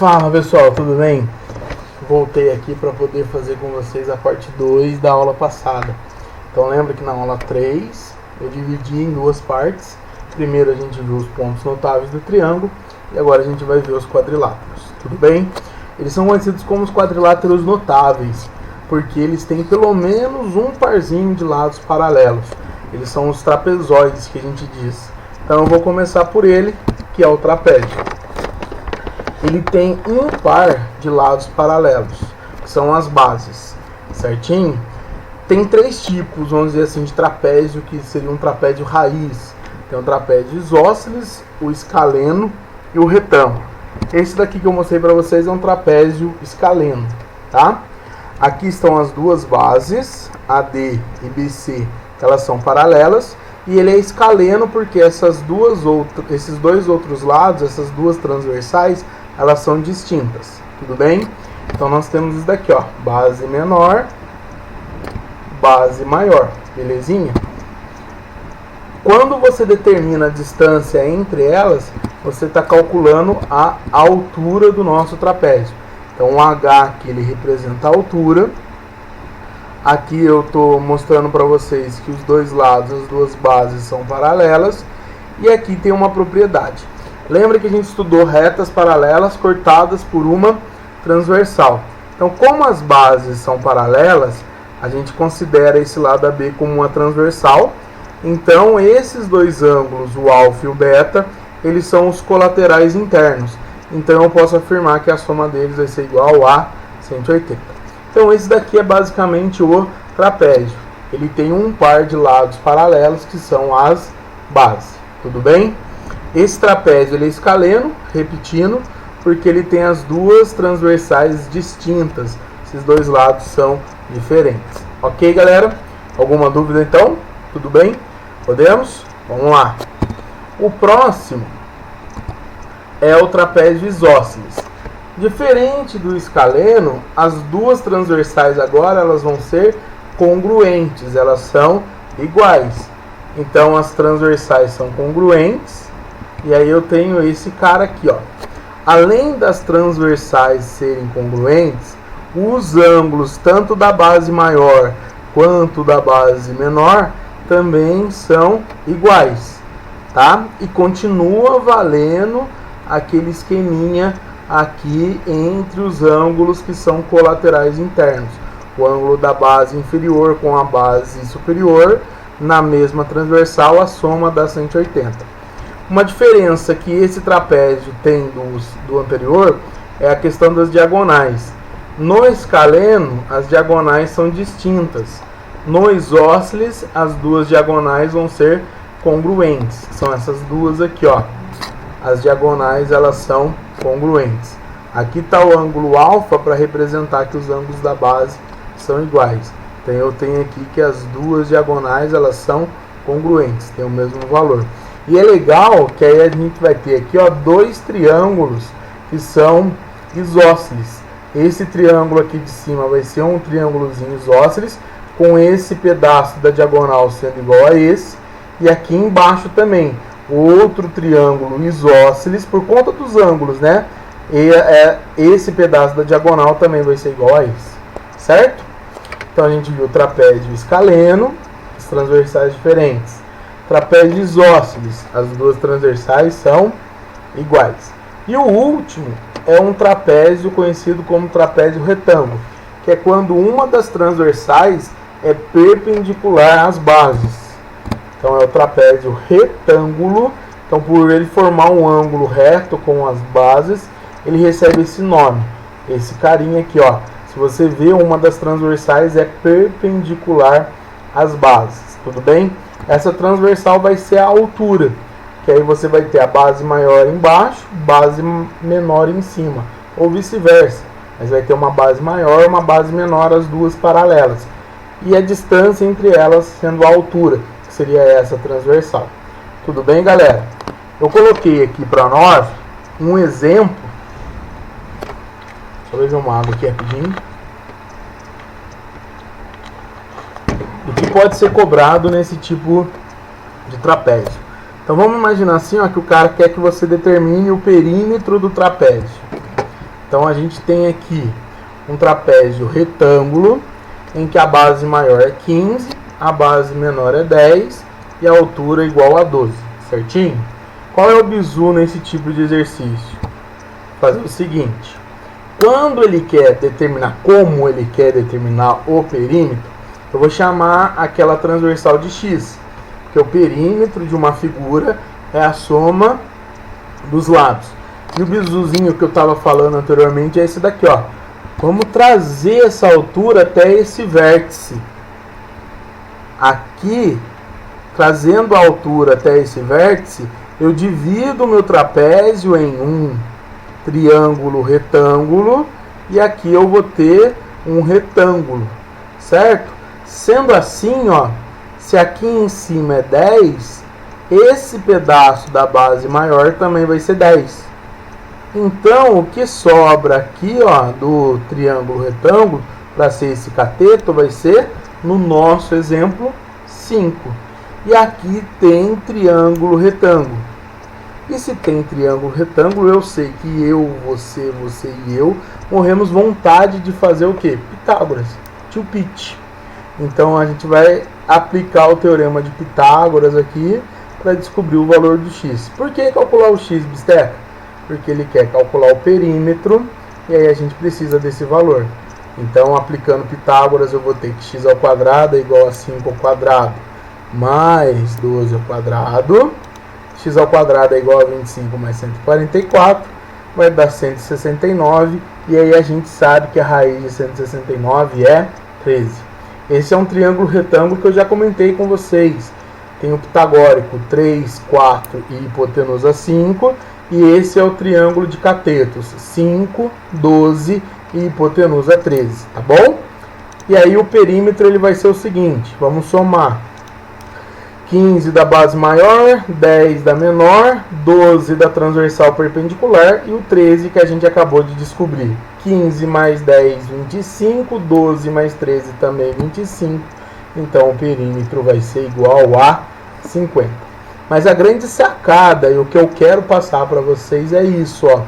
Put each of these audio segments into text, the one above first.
Fala pessoal, tudo bem? Voltei aqui para poder fazer com vocês a parte 2 da aula passada. Então lembra que na aula 3 eu dividi em duas partes. Primeiro a gente viu os pontos notáveis do triângulo e agora a gente vai ver os quadriláteros, tudo bem? Eles são conhecidos como os quadriláteros notáveis, porque eles têm pelo menos um parzinho de lados paralelos. Eles são os trapezoides que a gente diz. Então eu vou começar por ele, que é o trapézio. Ele tem um par de lados paralelos, que são as bases, certinho? Tem três tipos, vamos dizer assim, de trapézio, que seria um trapézio raiz. Tem o trapézio isósceles, o escaleno e o retângulo. Esse daqui que eu mostrei para vocês é um trapézio escaleno, tá? Aqui estão as duas bases, AD e BC, elas são paralelas. E ele é escaleno porque esses dois outros lados, essas duas transversais, elas são distintas, tudo bem? Então nós temos isso daqui, ó, base menor, base maior, belezinha? Quando você determina a distância entre elas, você está calculando a altura do nosso trapézio. Então o H aqui ele representa a altura. Aqui eu estou mostrando para vocês que os dois lados, as duas bases são paralelas. E aqui tem uma propriedade. Lembra que a gente estudou retas paralelas cortadas por uma transversal. Então, como as bases são paralelas, a gente considera esse lado AB como uma transversal. Então, esses dois ângulos, o alfa e o beta, eles são os colaterais internos. Então, eu posso afirmar que a soma deles vai ser igual a 180. Então esse daqui é basicamente o trapézio. Ele tem um par de lados paralelos que são as bases. Tudo bem? Esse trapézio ele é escaleno, repetindo, porque ele tem as duas transversais distintas. Esses dois lados são diferentes. Ok, galera? Alguma dúvida então? Tudo bem? Podemos? Vamos lá. O próximo é o trapézio isósceles. Diferente do escaleno, as duas transversais agora elas vão ser congruentes, elas são iguais. Então as transversais são congruentes e aí eu tenho esse cara aqui, ó. Além das transversais serem congruentes, os ângulos tanto da base maior quanto da base menor também são iguais, tá? E continua valendo aquele esqueminha aqui entre os ângulos que são colaterais internos. O ângulo da base inferior com a base superior, na mesma transversal, a soma dá 180. Uma diferença que esse trapézio tem do anterior é a questão das diagonais. No escaleno, as diagonais são distintas. No isósceles, as duas diagonais vão ser congruentes. São essas duas aqui, ó. As diagonais elas são congruentes. Aqui está o ângulo alfa para representar que os ângulos da base são iguais. Então eu tenho aqui que as duas diagonais elas são congruentes, tem o mesmo valor. E é legal que aí a gente vai ter aqui, ó, dois triângulos que são isósceles. Esse triângulo aqui de cima vai ser um triângulozinho isósceles, com esse pedaço da diagonal sendo igual a esse, e aqui embaixo também outro triângulo isósceles, por conta dos ângulos, né? E esse pedaço da diagonal também vai ser igual a esse, certo? Então a gente viu o trapézio escaleno, as transversais diferentes. Trapézio isósceles, as duas transversais são iguais. E o último é um trapézio conhecido como trapézio retângulo, que é quando uma das transversais é perpendicular às bases. Então é o trapézio retângulo. Então por ele formar um ângulo reto com as bases, ele recebe esse nome. Esse carinha aqui, ó. Se você vê, uma das transversais é perpendicular às bases. Tudo bem? Essa transversal vai ser a altura. Que aí você vai ter a base maior embaixo, base menor em cima. Ou vice-versa. Mas vai ter uma base maior e uma base menor, as duas paralelas. E a distância entre elas sendo a altura, que seria essa transversal. Tudo bem, galera? Eu coloquei aqui para nós um exemplo. Deixa eu beber uma água aqui rapidinho. O que pode ser cobrado nesse tipo de trapézio. Então vamos imaginar assim, ó, que o cara quer que você determine o perímetro do trapézio. Então a gente tem aqui um trapézio retângulo, em que a base maior é 15, a base menor é 10 e a altura é igual a 12, certinho? Qual é o bizu nesse tipo de exercício? Fazer o seguinte: quando ele quer determinar como ele quer determinar o perímetro, eu vou chamar aquela transversal de x, porque o perímetro de uma figura é a soma dos lados. E o bizuzinho que eu estava falando anteriormente é esse daqui, ó. Vamos trazer essa altura até esse vértice. Aqui, trazendo a altura até esse vértice, eu divido o meu trapézio em um triângulo retângulo e aqui eu vou ter um retângulo, certo? Sendo assim, ó, se aqui em cima é 10, esse pedaço da base maior também vai ser 10. Então, o que sobra aqui, ó, do triângulo retângulo, para ser esse cateto, vai ser, no nosso exemplo, 5. E aqui tem triângulo retângulo. E se tem triângulo retângulo, eu sei que eu, você e eu morremos vontade de fazer o quê? Pitágoras, tio Pit. Então a gente vai aplicar o teorema de Pitágoras aqui para descobrir o valor do x. Por que calcular o x, Bisteca? Porque ele quer calcular o perímetro e aí a gente precisa desse valor. Então, aplicando Pitágoras, eu vou ter que x ao quadrado é igual a 5 ao quadrado mais 12 ao quadrado. X ao quadrado é igual a 25 mais 144, vai dar 169, e aí a gente sabe que a raiz de 169 é 13. Esse é um triângulo retângulo que eu já comentei com vocês. Tem o pitagórico 3, 4 e hipotenusa 5, e esse é o triângulo de catetos 5, 12 e hipotenusa 13, tá bom? E aí o perímetro ele vai ser o seguinte, vamos somar 15 da base maior, 10 da menor, 12 da transversal perpendicular e o 13 que a gente acabou de descobrir. 15 mais 10, 25, 12 mais 13 também 25, então o perímetro vai ser igual a 50. Mas a grande sacada e o que eu quero passar para vocês é isso, ó.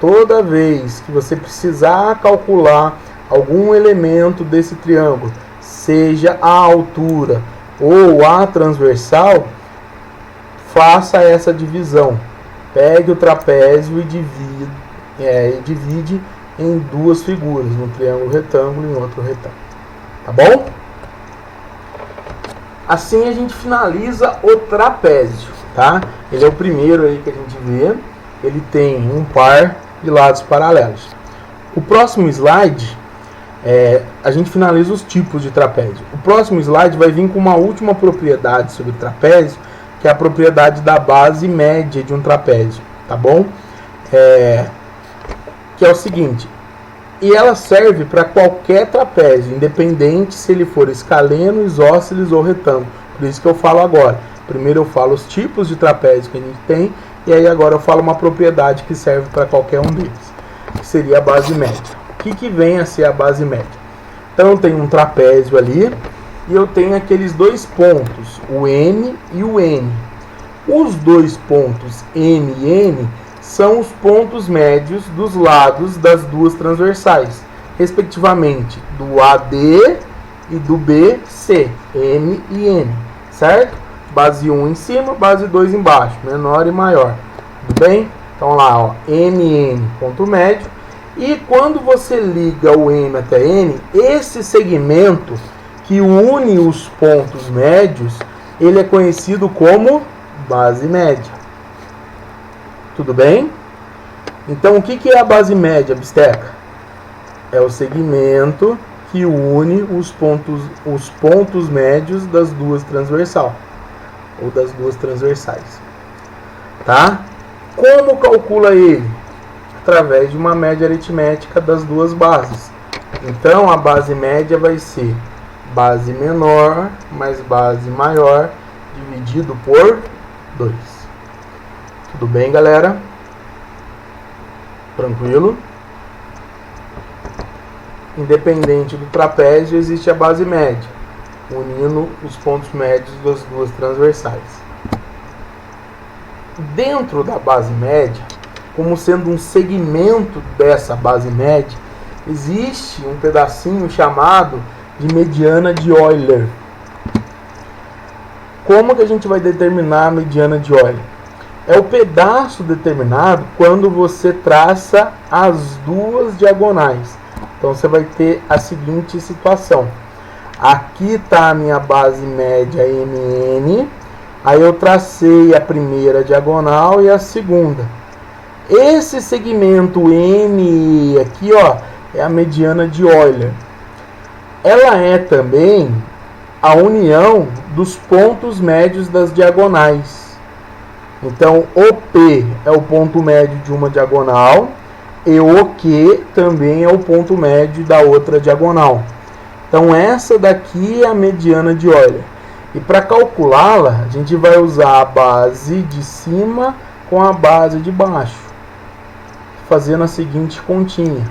Toda vez que você precisar calcular algum elemento desse triângulo, seja a altura ou a transversal, faça essa divisão. Pegue o trapézio e divide em duas figuras, um triângulo retângulo e outro retângulo. Tá bom? Assim a gente finaliza o trapézio, tá? Ele é o primeiro aí que a gente vê. Ele tem um par de lados paralelos. O próximo slide, a gente finaliza os tipos de trapézio. O próximo slide vai vir com uma última propriedade sobre o trapézio, que é a propriedade da base média de um trapézio, tá bom? Que é o seguinte, e ela serve para qualquer trapézio, independente se ele for escaleno, isósceles ou retângulo. Por isso que eu falo agora. Primeiro eu falo os tipos de trapézio que a gente tem, e aí agora eu falo uma propriedade que serve para qualquer um deles, que seria a base média. O que vem a ser a base média? Então eu tenho um trapézio ali, e eu tenho aqueles dois pontos, o N e o N. Os dois pontos N e N são os pontos médios dos lados das duas transversais, respectivamente do AD e do BC, M e N, certo? Base 1 em cima, base 2 embaixo, menor e maior, tudo bem? Então lá, ó, MN, ponto médio, e quando você liga o M até N, esse segmento que une os pontos médios, ele é conhecido como base média. Tudo bem? Então, o que é a base média, Bisteca? É o segmento que une os pontos médios das duas transversais, ou das duas transversais. Tá? Como calcula ele? Através de uma média aritmética das duas bases. Então, a base média vai ser base menor mais base maior dividido por 2. Tudo bem, galera? Tranquilo? Independente do trapézio, existe a base média, unindo os pontos médios das duas transversais. Dentro da base média, como sendo um segmento dessa base média, existe um pedacinho chamado de mediana de Euler. Como que a gente vai determinar a mediana de Euler? É o pedaço determinado quando você traça as duas diagonais. Então você vai ter a seguinte situação. Aqui está a minha base média MN. Aí eu tracei a primeira diagonal e a segunda. Esse segmento ME aqui, ó, é a mediana de Euler. Ela é também a união dos pontos médios das diagonais. Então, o P é o ponto médio de uma diagonal e o Q também é o ponto médio da outra diagonal. Então, essa daqui é a mediana de Euler. E para calculá-la, a gente vai usar a base de cima com a base de baixo, fazendo a seguinte continha.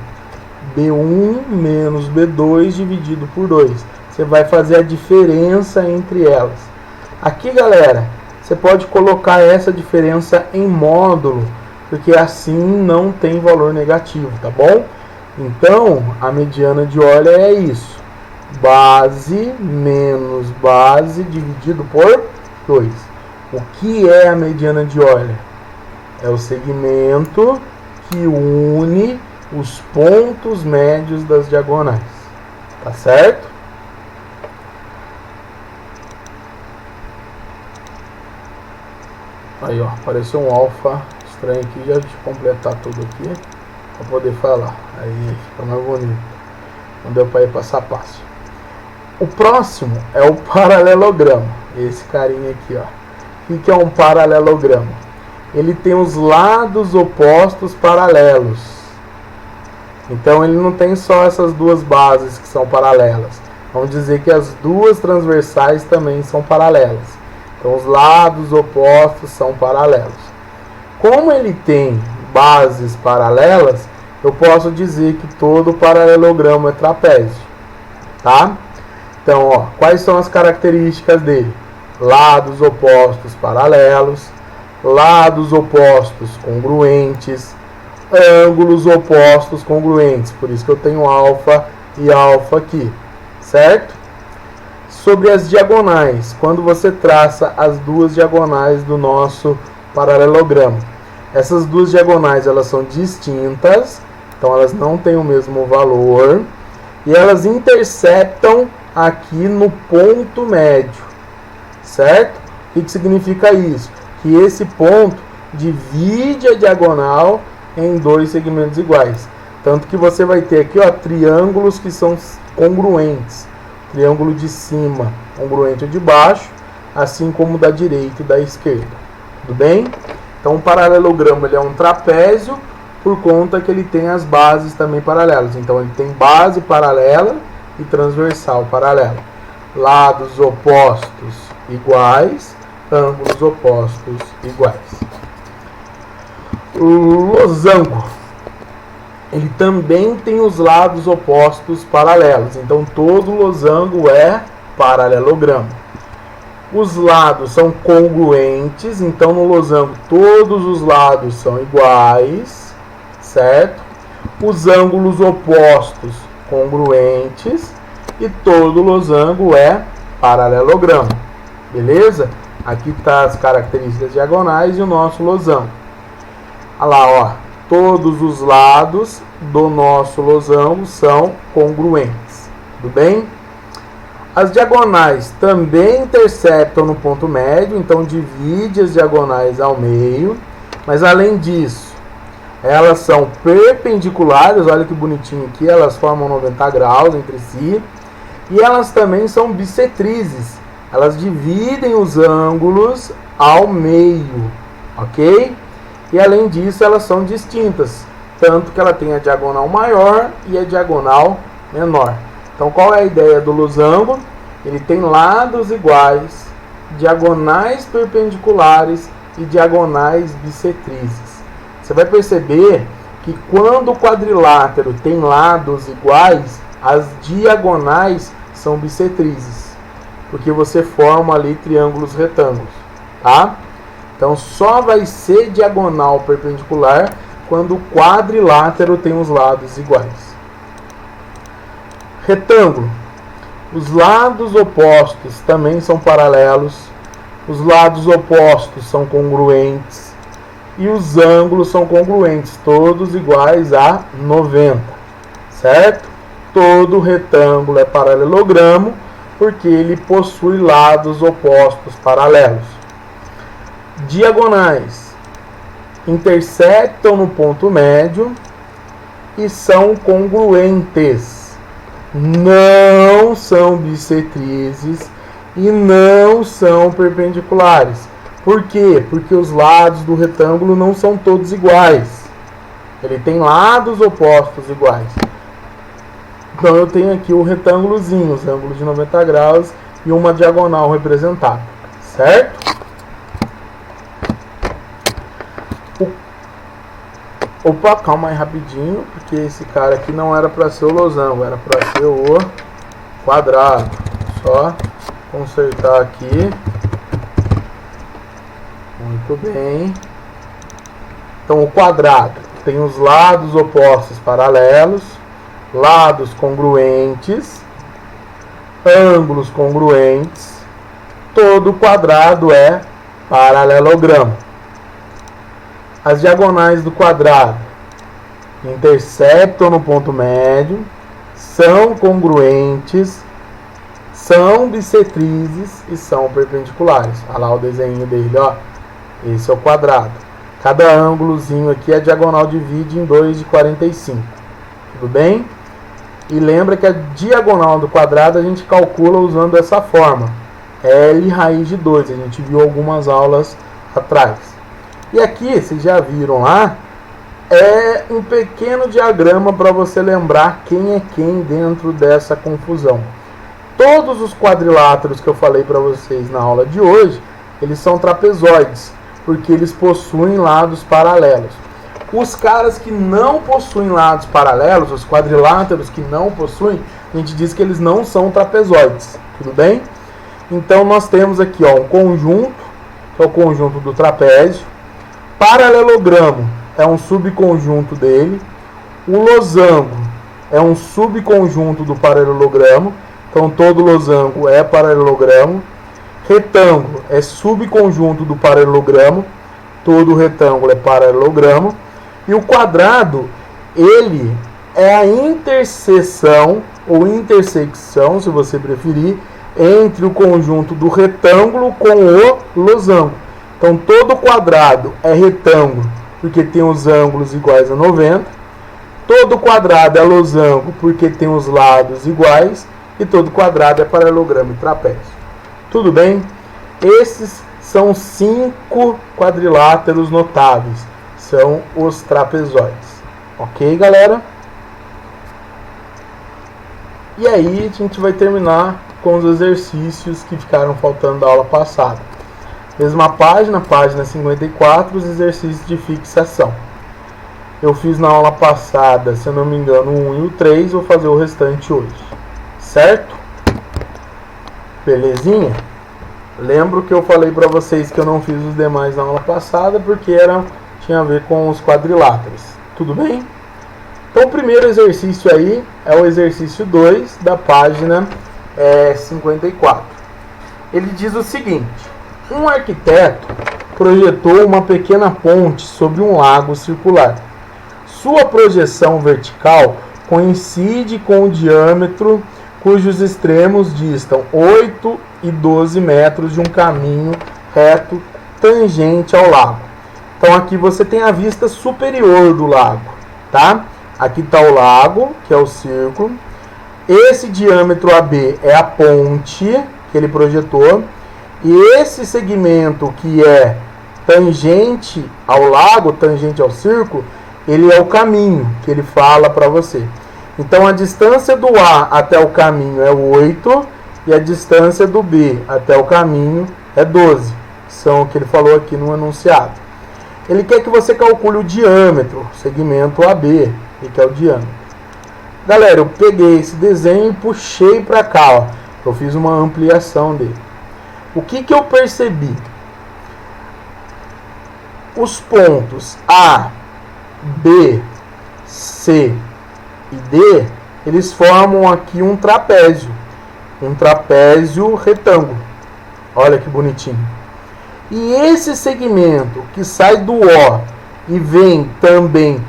B1 menos B2 dividido por 2. Você vai fazer a diferença entre elas. Aqui, galera, você pode colocar essa diferença em módulo, porque assim não tem valor negativo, tá bom? Então, a mediana de Euler é isso. Base menos base dividido por 2. O que é a mediana de Euler? É o segmento que une os pontos médios das diagonais. Tá certo? Aí, ó, apareceu um alfa estranho aqui. Já deixa eu completar tudo aqui para poder falar. Aí fica mais bonito. Não deu para ir passo a passo. O próximo é o paralelogramo. Esse carinha aqui, ó. O que é um paralelogramo? Ele tem os lados opostos paralelos. Então ele não tem só essas duas bases que são paralelas. Vamos dizer que as duas transversais também são paralelas. Então os lados opostos são paralelos. Como ele tem bases paralelas, eu posso dizer que todo paralelogramo é trapézio. Tá? Então, ó, quais são as características dele? Lados opostos paralelos, lados opostos congruentes, ângulos opostos congruentes. Por isso que eu tenho alfa e alfa aqui, certo? Sobre as diagonais, quando você traça as duas diagonais do nosso paralelogramo, essas duas diagonais elas são distintas, então elas não têm o mesmo valor e elas interceptam aqui no ponto médio, certo? O que significa isso? Que esse ponto divide a diagonal em dois segmentos iguais. Tanto que você vai ter aqui, ó, triângulos que são congruentes. Triângulo de cima congruente ao de baixo, assim como da direita e da esquerda. Tudo bem? Então o paralelogramo ele é um trapézio por conta que ele tem as bases também paralelas. Então ele tem base paralela e transversal paralela. Lados opostos iguais, ângulos opostos iguais. O losango, ele também tem os lados opostos paralelos. Então todo losango é paralelogramo. Os lados são congruentes, então no losango todos os lados são iguais, certo? Os ângulos opostos congruentes e todo losango é paralelogramo. Beleza? Aqui tá as características diagonais e o nosso losango. Olha lá, ó. Todos os lados do nosso losango são congruentes. Tudo bem? As diagonais também interceptam no ponto médio, então divide as diagonais ao meio. Mas além disso, elas são perpendiculares, olha que bonitinho aqui, elas formam 90 graus entre si. E elas também são bissetrizes, elas dividem os ângulos ao meio, ok? E além disso, elas são distintas, tanto que ela tem a diagonal maior e a diagonal menor. Então, qual é a ideia do losango? Ele tem lados iguais, diagonais perpendiculares e diagonais bissetrizes. Você vai perceber que quando o quadrilátero tem lados iguais, as diagonais são bissetrizes, porque você forma ali triângulos retângulos, tá? Então só vai ser diagonal perpendicular quando o quadrilátero tem os lados iguais. Retângulo. Os lados opostos também são paralelos. Os lados opostos são congruentes. E os ângulos são congruentes, todos iguais a 90. Certo? Todo retângulo é paralelogramo, porque ele possui lados opostos paralelos. Diagonais. Intersectam no ponto médio e são congruentes. Não são bissetrizes e não são perpendiculares. Por quê? Porque os lados do retângulo não são todos iguais. Ele tem lados opostos iguais. Então eu tenho aqui o retângulozinho, os ângulos de 90 graus e uma diagonal representada. Certo? Opa, calma aí rapidinho, porque esse cara aqui não era para ser o losango, era para ser o quadrado. Só consertar aqui. Muito bem. Então o quadrado tem os lados opostos paralelos, lados congruentes, ângulos congruentes. Todo quadrado é paralelogramo. As diagonais do quadrado intersectam no ponto médio, são congruentes, são bissetrizes e são perpendiculares. Olha lá o desenho dele, ó. Esse é o quadrado. Cada ângulozinho aqui, a diagonal divide em 2 de 45. Tudo bem? E lembra que a diagonal do quadrado a gente calcula usando essa forma. L raiz de 2. A gente viu algumas aulas atrás. E aqui, vocês já viram lá, é um pequeno diagrama para você lembrar quem é quem dentro dessa confusão. Todos os quadriláteros que eu falei para vocês na aula de hoje, eles são trapezoides, porque eles possuem lados paralelos. Os caras que não possuem lados paralelos, os quadriláteros que não possuem, a gente diz que eles não são trapezoides, tudo bem? Então nós temos aqui ó, um conjunto, que é o conjunto do trapézio. Paralelogramo é um subconjunto dele. O losango é um subconjunto do paralelogramo. Então todo losango é paralelogramo. Retângulo é subconjunto do paralelogramo. Todo retângulo é paralelogramo. E o quadrado, ele é a interseção ou intersecção, se você preferir, entre o conjunto do retângulo com o losango. Então todo quadrado é retângulo porque tem os ângulos iguais a 90. Todo quadrado é losango porque tem os lados iguais. E todo quadrado é paralelogramo e trapézio. Tudo bem? Esses são 5 quadriláteros notáveis. São os trapezoides. Ok, galera? E aí a gente vai terminar com os exercícios que ficaram faltando da aula passada. Mesma página, página 54, os exercícios de fixação. Eu fiz na aula passada, se eu não me engano, o 1 e o 3, vou fazer o restante hoje. Certo? Belezinha? Lembro que eu falei para vocês que eu não fiz os demais na aula passada, porque tinha a ver com os quadriláteros. Tudo bem? Então o primeiro exercício aí é o exercício 2 da página 54. Ele diz o seguinte: um arquiteto projetou uma pequena ponte sobre um lago circular. Sua projeção vertical coincide com o diâmetro cujos extremos distam 8 e 12 metros de um caminho reto tangente ao lago. Então aqui você tem a vista superior do lago, tá? Aqui está o lago, que é o círculo. Esse diâmetro AB é a ponte que ele projetou. E esse segmento que é tangente ao lago, tangente ao círculo, ele é o caminho que ele fala para você. Então a distância do A até o caminho é 8 e a distância do B até o caminho é 12. São o que ele falou aqui no enunciado. Ele quer que você calcule o diâmetro, segmento AB, que é o diâmetro. Galera, eu peguei esse desenho e puxei para cá, ó. Eu fiz uma ampliação dele. O que eu percebi? Os pontos A, B, C e D, eles formam aqui um trapézio retângulo. Olha que bonitinho. E esse segmento que sai do O e vem também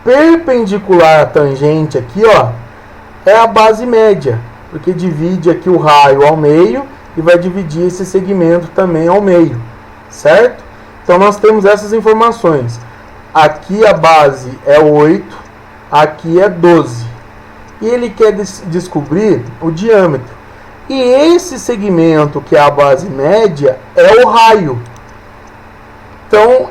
perpendicular à tangente aqui, ó, é a base média, porque divide aqui o raio ao meio e vai dividir esse segmento também ao meio, certo? Então nós temos essas informações. Aqui a base é 8, aqui é 12. E ele quer descobrir o diâmetro. E esse segmento, que é a base média, é o raio. Então,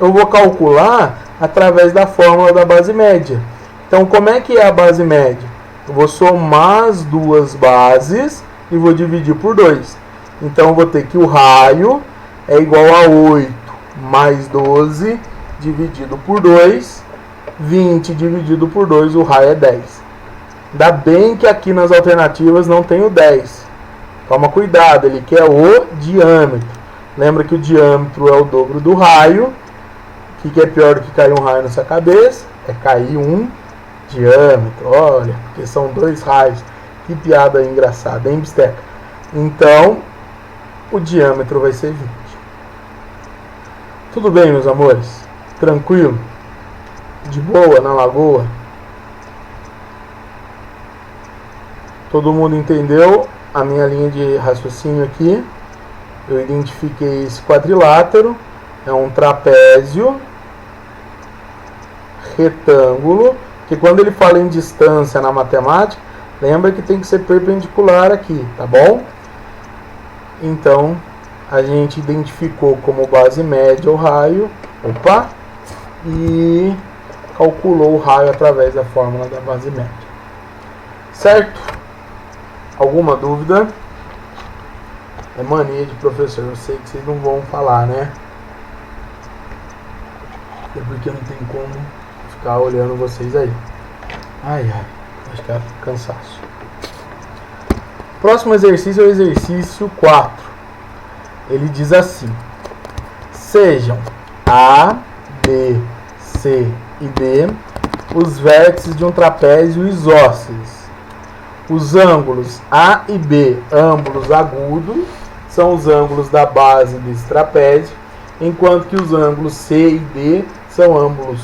eu vou calcular através da fórmula da base média. Então, como é que é a base média? Eu vou somar as duas bases e vou dividir por 2. Então, eu vou ter que o raio é igual a 8 mais 12 dividido por 2. 20 dividido por 2, o raio é 10. Ainda bem que aqui nas alternativas não tem o 10. Toma cuidado, ele quer o diâmetro. Lembra que o diâmetro é o dobro do raio. O que é pior do que cair um raio na sua cabeça? É cair um diâmetro. Olha, porque são 2 raios. Que piada engraçada, hein, bisteca? Então, o diâmetro vai ser 20. Tudo bem, meus amores? Tranquilo? De boa na lagoa? Todo mundo entendeu a minha linha de raciocínio aqui? Eu identifiquei esse quadrilátero, é um trapézio retângulo, que quando ele fala em distância na matemática, lembra que tem que ser perpendicular aqui, tá bom? Então, a gente identificou como base média o raio, e calculou o raio através da fórmula da base média. Certo? Alguma dúvida? É mania de professor, eu sei que vocês não vão falar, né? É porque não tem como ficar olhando vocês aí. Ai, acho que é cansaço. Próximo exercício é o exercício 4. Ele diz assim: sejam A, B, C e D os vértices de um trapézio isósceles. Os ângulos A e B, ambos agudos, são os ângulos da base desse trapézio, enquanto que os ângulos C e D são ambos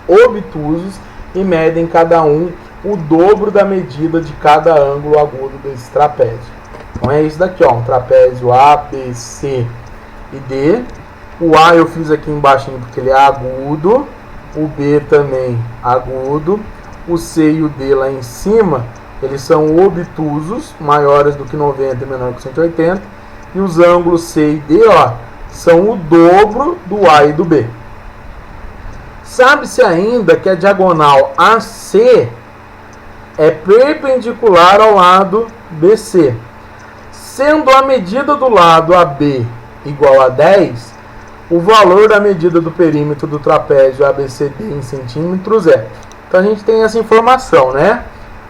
obtusos e medem cada um o dobro da medida de cada ângulo agudo desse trapézio. Então é isso daqui, ó, um trapézio A, B, C e D. O A eu fiz aqui embaixo porque ele é agudo, o B também agudo, o C e o D lá em cima, eles são obtusos, maiores do que 90 e menor que 180, e os ângulos C e D, ó, são o dobro do A e do B. Sabe-se ainda que a diagonal AC é perpendicular ao lado BC. Sendo a medida do lado AB igual a 10, o valor da medida do perímetro do trapézio ABCD em centímetros é. Então a gente tem essa informação, né?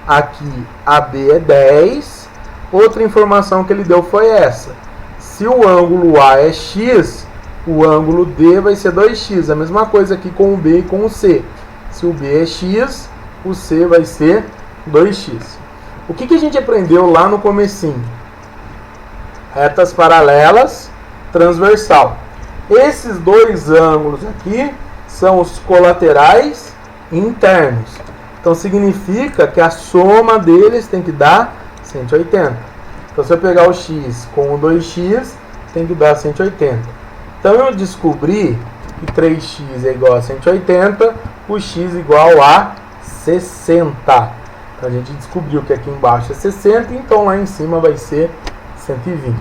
Aqui AB é 10. Outra informação que ele deu foi essa. Se o ângulo A é x, o ângulo D vai ser 2x. A mesma coisa aqui com o B e com o C. Se o B é x, o C vai ser 2x. O que a gente aprendeu lá no comecinho? Retas paralelas, transversal. Esses dois ângulos aqui são os colaterais internos. Então significa que a soma deles tem que dar 180. Então se eu pegar o x com o 2x, tem que dar 180. Então eu descobri que 3x é igual a 180, o x igual a 60. Então a gente descobriu que aqui embaixo é 60, então lá em cima vai ser 120.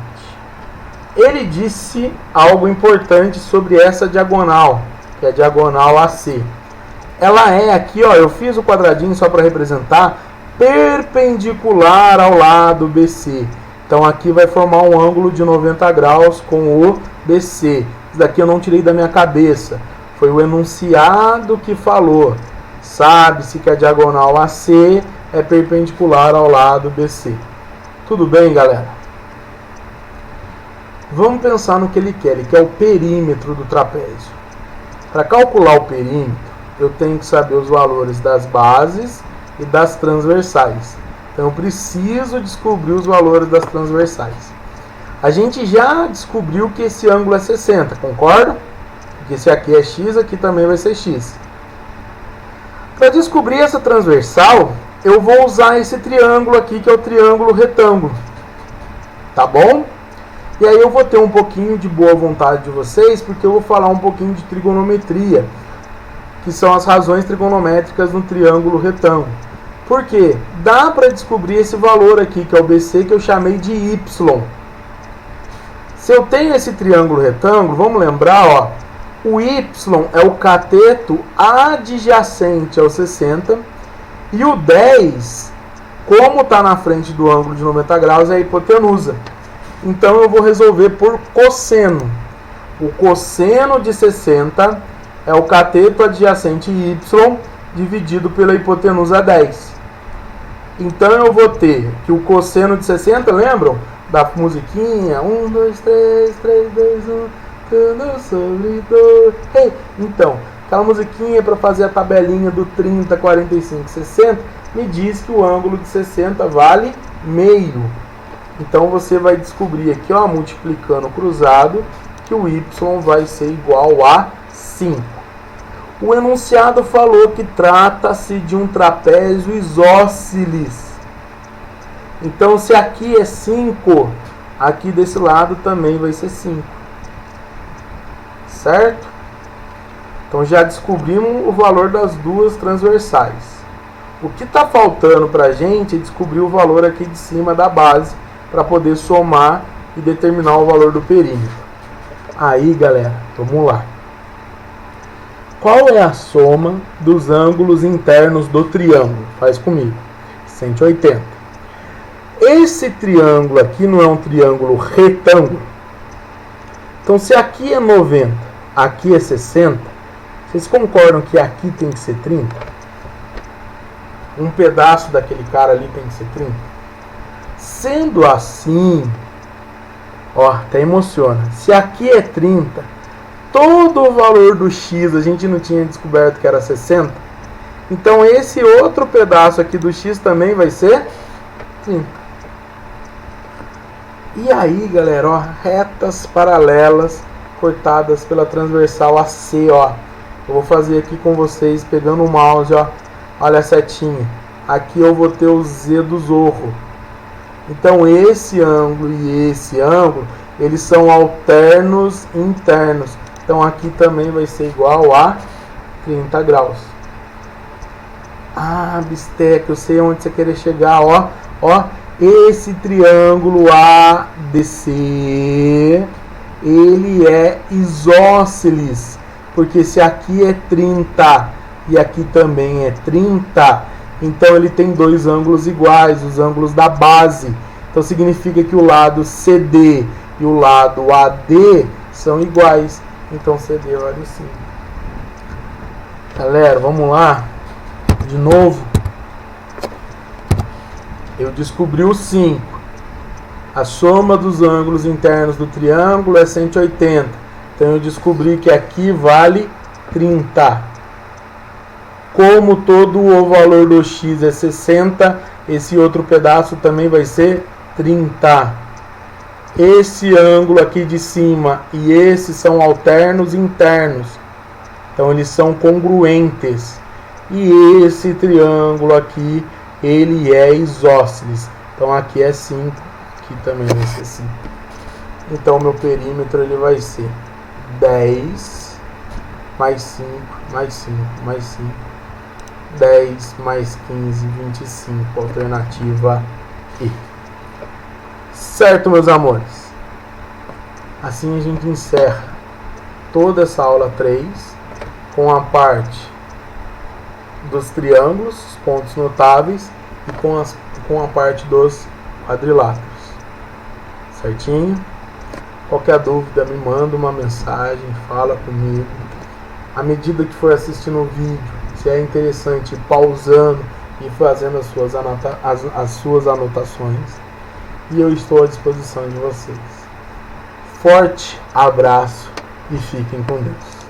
Ele disse algo importante sobre essa diagonal, que é a diagonal AC. Ela é aqui, ó, eu fiz o quadradinho só para representar, perpendicular ao lado BC. Então aqui vai formar um ângulo de 90 graus com o BC. Isso daqui eu não tirei da minha cabeça, foi o enunciado que falou. Sabe-se que a diagonal AC é perpendicular ao lado BC. Tudo bem, galera? Vamos pensar no que ele quer. Ele quer o perímetro do trapézio. Para calcular o perímetro, eu tenho que saber os valores das bases e das transversais. Então eu preciso descobrir os valores das transversais. A gente já descobriu que esse ângulo é 60, concorda? Porque se aqui é x, aqui também vai ser x. Para descobrir essa transversal, eu vou usar esse triângulo aqui, que é o triângulo retângulo. Tá bom? E aí eu vou ter um pouquinho de boa vontade de vocês, porque eu vou falar um pouquinho de trigonometria, que são as razões trigonométricas no triângulo retângulo. Por quê? Dá para descobrir esse valor aqui, que é o BC, que eu chamei de y. Se eu tenho esse triângulo retângulo, vamos lembrar, ó, o y é o cateto adjacente ao 60 e o 10, como está na frente do ângulo de 90 graus, é a hipotenusa. Então eu vou resolver por cosseno. O cosseno de 60 é o cateto adjacente y dividido pela hipotenusa 10. Então eu vou ter que o cosseno de 60, lembram? Da musiquinha 1, 2, 3, 3, 2, 1, tudo sobre dor. Hey. Então, aquela musiquinha para fazer a tabelinha do 30, 45, 60 me diz que o ângulo de 60 vale meio. Então você vai descobrir aqui, ó, multiplicando o cruzado, que o y vai ser igual a 5. O enunciado falou que trata-se de um trapézio isósceles. Então, se aqui é 5, aqui desse lado também vai ser 5. Certo? Então, já descobrimos o valor das duas transversais. O que está faltando para a gente é descobrir o valor aqui de cima da base, para poder somar e determinar o valor do perímetro. Aí, galera, vamos lá. Qual é a soma dos ângulos internos do triângulo? Faz comigo. 180. Esse triângulo aqui não é um triângulo retângulo? Então, se aqui é 90, aqui é 60, vocês concordam que aqui tem que ser 30? Um pedaço daquele cara ali tem que ser 30? Sendo assim, ó, até emociona. Se aqui é 30, todo o valor do x a gente não tinha descoberto que era 60. Então esse outro pedaço aqui do x também vai ser 30. E aí, galera, ó, retas paralelas cortadas pela transversal AC, ó. Eu vou fazer aqui com vocês pegando o mouse, ó. Olha a setinha. Aqui eu vou ter o Z do zorro. Então esse ângulo e esse ângulo, eles são alternos internos. Então aqui também vai ser igual a 30 graus. Ah, bisteca, eu sei onde você querer chegar, ó. Ó, esse triângulo ADC, ele é isósceles. Porque se aqui é 30 e aqui também é 30, então ele tem dois ângulos iguais, os ângulos da base. Então significa que o lado CD e o lado AD são iguais. Então CD vale 5. Galera, vamos lá. De novo. Eu descobri o 5. A soma dos ângulos internos do triângulo é 180. Então eu descobri que aqui vale 30. Como todo o valor do x é 60, esse outro pedaço também vai ser 30. Esse ângulo aqui de cima e esse são alternos internos. Então eles são congruentes. E esse triângulo aqui, ele é isósceles. Então aqui é 5, aqui também vai ser 5. Então o meu perímetro ele vai ser 10 mais 5 mais 5 mais 5. 10 mais 15, 25, alternativa I. Certo, meus amores? Assim a gente encerra toda essa aula 3 com a parte dos triângulos, os pontos notáveis, e com a parte dos quadriláteros. Certinho? Qualquer dúvida, me manda uma mensagem, fala comigo. À medida que for assistindo o vídeo, se é interessante, pausando e fazendo as suas anotações. E eu estou à disposição de vocês. forte abraço e fiquem com Deus.